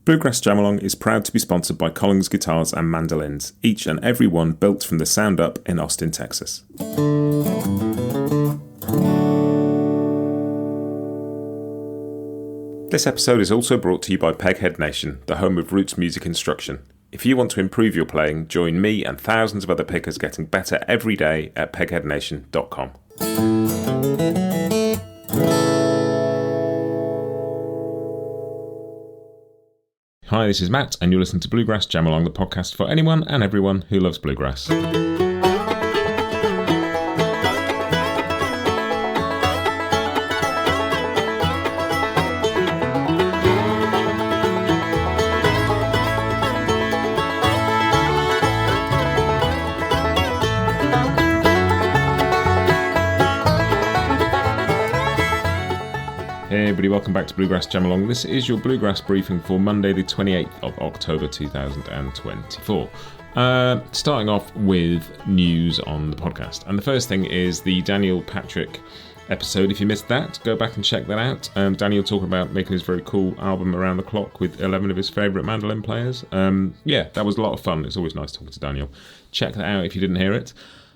Bluegrass Jam Along is proud to be sponsored by Collins Guitars and Mandolins, each and every one built from the sound up in Austin, Texas. This episode is also brought to you by Peghead Nation, the home of roots music instruction. If you want to improve your playing, join me and thousands of other pickers getting better every day at pegheadnation.com. Hi, this is Matt, and you're listening to Bluegrass Jam Along, the podcast for anyone and everyone who loves bluegrass. Hey everybody, welcome back to Bluegrass Jam Along. This is your Bluegrass Briefing for Monday the 28th of October 2024. Starting off with news on the podcast. And the first thing is the Daniel Patrick episode. If you missed that, go back and check that out. Daniel talking about making his very cool album Around the Clock with 11 of his favourite mandolin players. That was a lot of fun. It's always nice talking to Daniel. Check that out if you didn't hear it.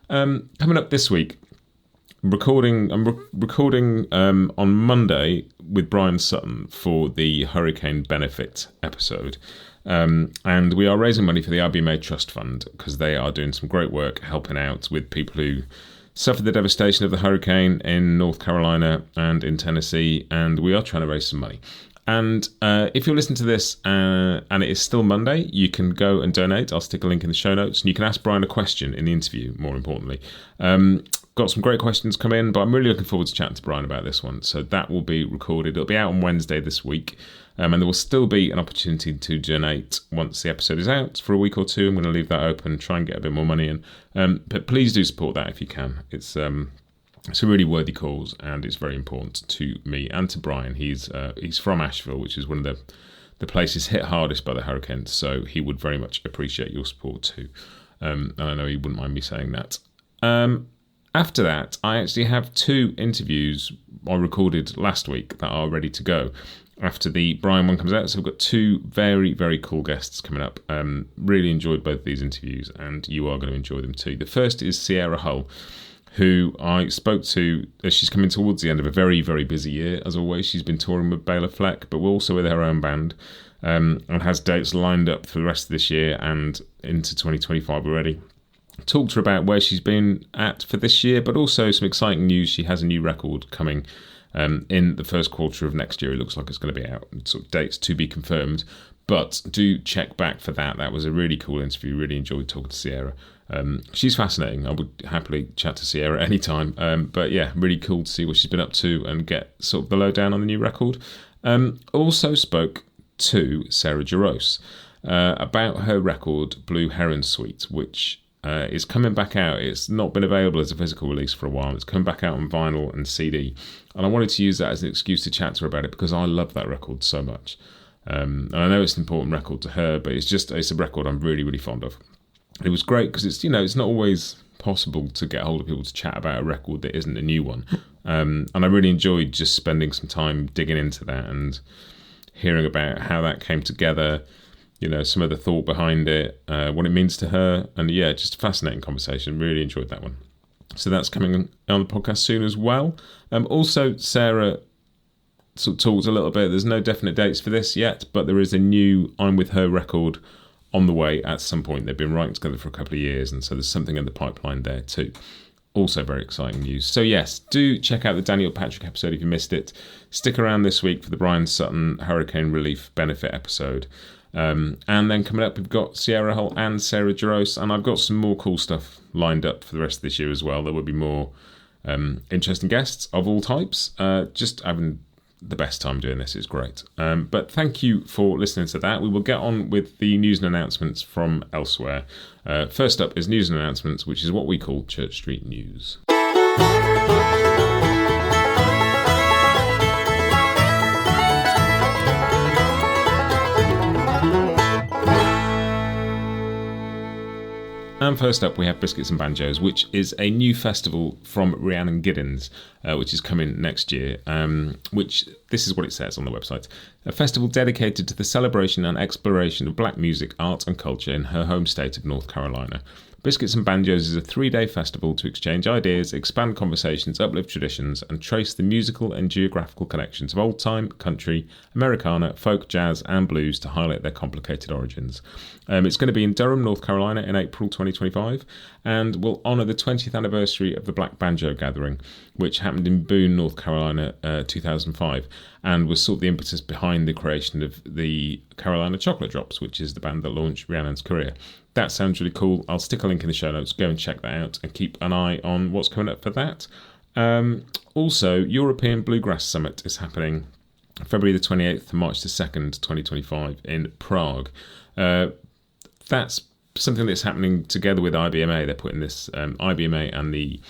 Coming up this week, I'm recording on Monday with Bryan Sutton for the Hurricane Benefit episode. And we are raising money for the RBMA Trust Fund because they are doing some great work helping out with people who suffered the devastation of the hurricane in North Carolina and in Tennessee. And we are trying to raise some money. And if you're listening to this and it is still Monday, you can go and donate. I'll stick a link in the show notes. And you can ask Bryan a question in the interview, more importantly. Got some great questions come in, but I'm really looking forward to chatting to Bryan about this one. So that will be recorded. It'll be out on Wednesday this week. And there will still be an opportunity to donate once the episode is out for a week or two. I'm going to leave that open, try and get a bit more money in. But please do support that if you can. It's a really worthy cause, and it's very important to me and to Bryan. He's from Asheville, which is one of the places hit hardest by the hurricane. So he would very much appreciate your support too. And I know he wouldn't mind me saying that. After that, I actually have 2 interviews I recorded last week that are ready to go after the Bryan one comes out. So I've got 2 very, very cool guests coming up. Really enjoyed both these interviews, and you are going to enjoy them too. The first is Sierra Hull, who I spoke to as she's coming towards the end of a very, very busy year. As always, she's been touring with Baylor Fleck, but also with her own band, and has dates lined up for the rest of this year and into 2025 already. Talked to her about where she's been at for this year, but also some exciting news. She has a new record coming in the first quarter of next year. It looks like it's going to be out. Sort of dates to be confirmed, but do check back for that. That was a really cool interview. Really enjoyed talking to Sierra. She's fascinating. I would happily chat to Sierra anytime. But yeah, really cool to see what she's been up to and get sort of the lowdown on the new record. Also spoke to Sarah Jarosz about her record Blue Heron Suite, which is coming back out. It's not been available as a physical release for a while. It's come back out on vinyl and CD. And I wanted to use that as an excuse to chat to her about it because I love that record so much. And I know it's an important record to her, but it's a record I'm really, really fond of. It was great because it's not always possible to get hold of people to chat about a record that isn't a new one. And I really enjoyed just spending some time digging into that and hearing about how that came together, some of the thought behind it, what it means to her. And yeah, just a fascinating conversation. Really enjoyed that one. So that's coming on the podcast soon as well. Also, Sarah sort of talked a little bit. There's no definite dates for this yet, but there is a new I'm With Her record on the way at some point. They've been writing together for a couple of years, and so there's something in the pipeline there too. Also very exciting news. So yes, do check out the Daniel Patrick episode if you missed it. Stick around this week for the Bryan Sutton Hurricane Relief Benefit episode. And then coming up, we've got Sierra Hull and Sarah Jarosz, and I've got some more cool stuff lined up for the rest of this year as well. There will be more interesting guests of all types. Just having the best time doing this. It's great. But thank you for listening to that. We will get on with the news and announcements from elsewhere. First up is news and announcements, which is what we call Church Street News. And first up, we have Biscuits and Banjos, which is a new festival from Rhiannon Giddens, which is coming next year, which, this is what it says on the website. A festival dedicated to the celebration and exploration of black music, art and culture in her home state of North Carolina. Biscuits and Banjos is a 3-day festival to exchange ideas, expand conversations, uplift traditions, and trace the musical and geographical connections of old-time, country, Americana, folk, jazz, and blues to highlight their complicated origins. It's going to be in Durham, North Carolina in April 2025, and will honour the 20th anniversary of the Black Banjo Gathering, which happened in Boone, North Carolina, 2005, and was sort of the impetus behind the creation of the Carolina Chocolate Drops, which is the band that launched Rhiannon's career. That sounds really cool. I'll stick a link in the show notes. Go and check that out and keep an eye on what's coming up for that. Also, European Bluegrass Summit is happening February the 28th to March the 2nd, 2025 in Prague. That's something that's happening together with IBMA. They're putting this, IBMA and the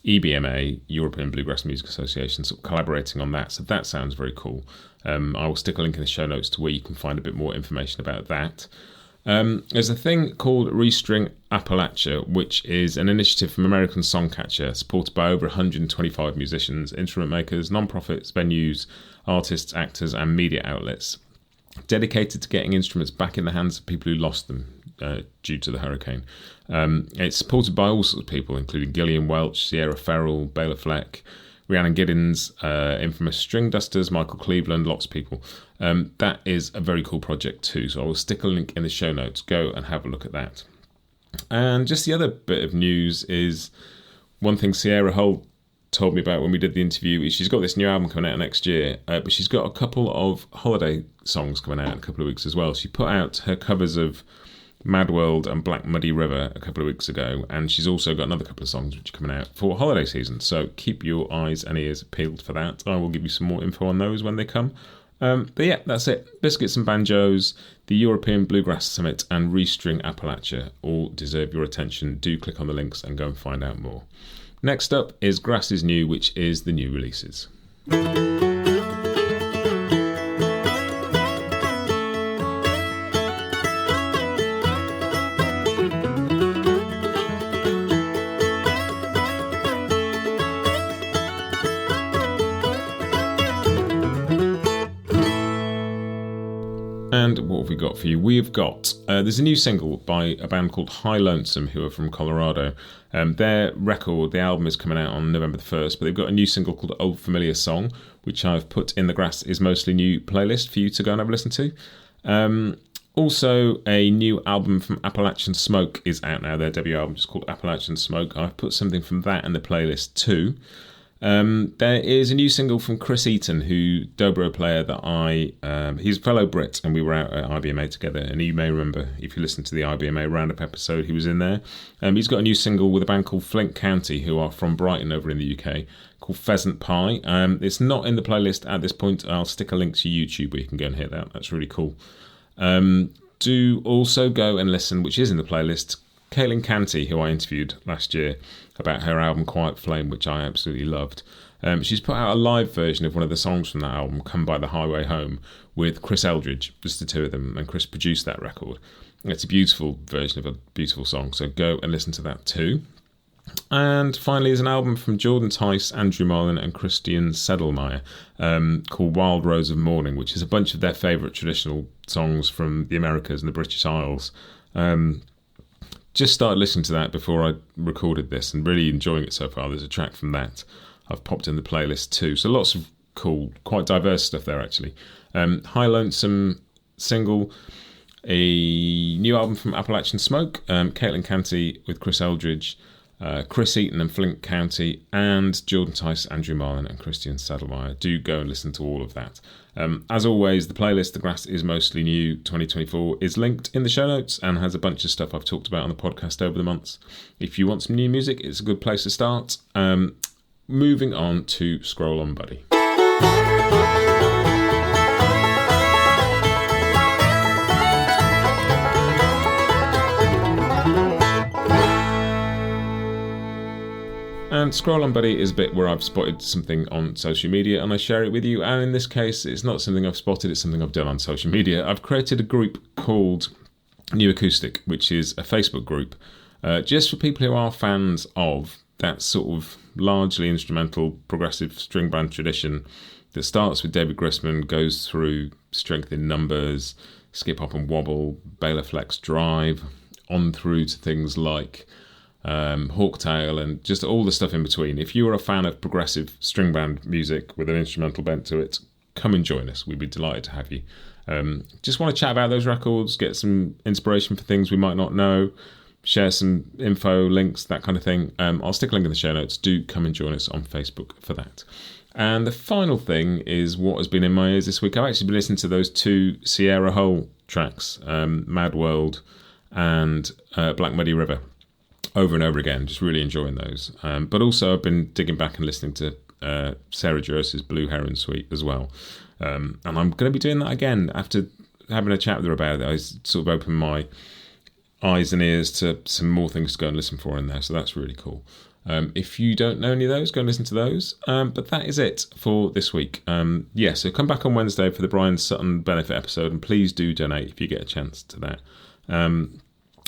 EBMA, European Bluegrass Music Association, sort of collaborating on that. So that sounds very cool. I will stick a link in the show notes to where you can find a bit more information about that. There's a thing called Restring Appalachia, which is an initiative from American Songcatcher, supported by over 125 musicians, instrument makers, non-profits, venues, artists, actors, and media outlets, dedicated to getting instruments back in the hands of people who lost them due to the hurricane. It's supported by all sorts of people, including Gillian Welch, Sierra Ferrell, Bela Fleck, Rhiannon Giddens, infamous String Dusters, Michael Cleveland, lots of people. That is a very cool project too, so I will stick a link in the show notes. Go and have a look at that. And just the other bit of news is one thing Sierra Hull told me about when we did the interview is she's got this new album coming out next year, but she's got a couple of holiday songs coming out in a couple of weeks as well. She put out her covers of Mad World and Black Muddy River a couple of weeks ago, and she's also got another couple of songs which are coming out for holiday season, so keep your eyes and ears peeled for that. I will give you some more info on those when they come. But yeah, that's it. Biscuits and Banjos, the European Bluegrass Summit, and Restring Appalachia all deserve your attention. Do click on the links and go and find out more. Next up is Grass is New, which is the new releases. And what have we got for you? We've got, there's a new single by a band called High Lonesome, who are from Colorado. Their record, the album, is coming out on November the 1st, but they've got a new single called Old Familiar Song, which I've put in the Grass is Mostly New playlist for you to go and have a listen to. Also, a new album from Appalachian Smoke is out now. Their debut album is called Appalachian Smoke. I've put something from that in the playlist too. There is a new single from Chris Eaton, who dobro player that he's a fellow Brit, and we were out at IBMA together, and you may remember, if you listen to the IBMA Roundup episode, he was in there. He's got a new single with a band called Flint County, who are from Brighton over in the UK, called Pheasant Pie. It's not in the playlist at this point. I'll stick a link to YouTube where you can go and hear that. That's really cool. Do also go and listen, which is in the playlist, Caitlin Canty, who I interviewed last year about her album Quiet Flame, which I absolutely loved. She's put out a live version of one of the songs from that album, Come By the Highway Home, with Chris Eldridge, just the two of them, and Chris produced that record. It's a beautiful version of a beautiful song, so go and listen to that too. And finally, there's an album from Jordan Tice, Andrew Marlin and Christian Sedelmeier called Wild Rose of Morning, which is a bunch of their favourite traditional songs from the Americas and the British Isles. Just started listening to that before I recorded this and really enjoying it so far. There's a track from that I've popped in the playlist too. So lots of cool, quite diverse stuff there actually. High Lonesome single, a new album from Appalachian Smoke, Caitlin Canty with Chris Eldridge, Chris Eaton and Flint County, and Jordan Tice, Andrew Marlin and Christian Saddlemeyer. Do go and listen to all of that. As always, the playlist, The Grass is Mostly New 2024, is linked in the show notes and has a bunch of stuff I've talked about on the podcast over the months. If you want some new music, it's a good place to start. Moving on to Scroll On Buddy. And Scroll On Buddy is a bit where I've spotted something on social media and I share it with you. And in this case, it's not something I've spotted, it's something I've done on social media. I've created a group called New Acoustic, which is a Facebook group just for people who are fans of that sort of largely instrumental progressive string band tradition that starts with David Grisman, goes through Strength in Numbers, Skip Hop and Wobble, Baylor Flex Drive, on through to things like Hawktail and just all the stuff in between. If you're a fan of progressive string band music with an instrumental bent to it, come and join us. We'd be delighted to have you. Just want to chat about those records, get some inspiration for things we might not know, share some info, links, that kind of thing. I'll stick a link in the show notes. Do come and join us on Facebook for that. And the final thing is what has been in my ears this week. I've actually been listening to those 2 Sierra Hull tracks, Mad World and Black Muddy River, over and over again, just really enjoying those. But also I've been digging back and listening to Sarah Durst's Blue Heron Suite as well. And I'm going to be doing that again after having a chat with her about it. I sort of opened my eyes and ears to some more things to go and listen for in there, so that's really cool. If you don't know any of those, go and listen to those. But that is it for this week. So come back on Wednesday for the Bryan Sutton benefit episode, and please do donate if you get a chance to that.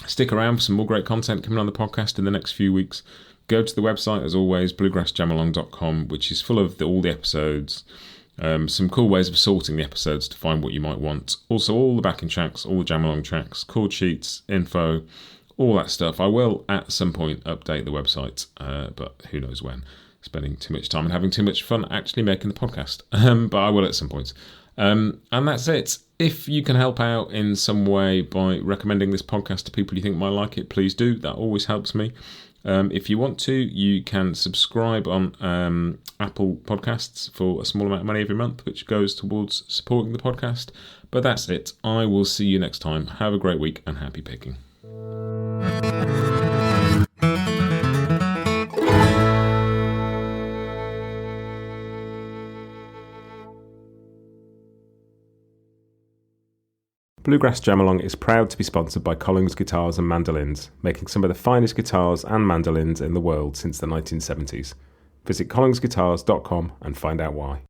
Stick around for some more great content coming on the podcast in the next few weeks. Go to the website, as always, bluegrassjamalong.com, which is full of all the episodes, some cool ways of sorting the episodes to find what you might want. Also, all the backing tracks, all the Jam Along tracks, chord sheets, info, all that stuff. I will, at some point, update the website, but who knows when. Spending too much time and having too much fun actually making the podcast. But I will at some point. And that's it. If you can help out in some way by recommending this podcast to people you think might like it, please do. That always helps me. If you want to, you can subscribe on Apple Podcasts for a small amount of money every month, which goes towards supporting the podcast. But that's it. I will see you next time. Have a great week and happy picking. Bluegrass Jam Along is proud to be sponsored by Collings Guitars and Mandolins, making some of the finest guitars and mandolins in the world since the 1970s. Visit collingsguitars.com and find out why.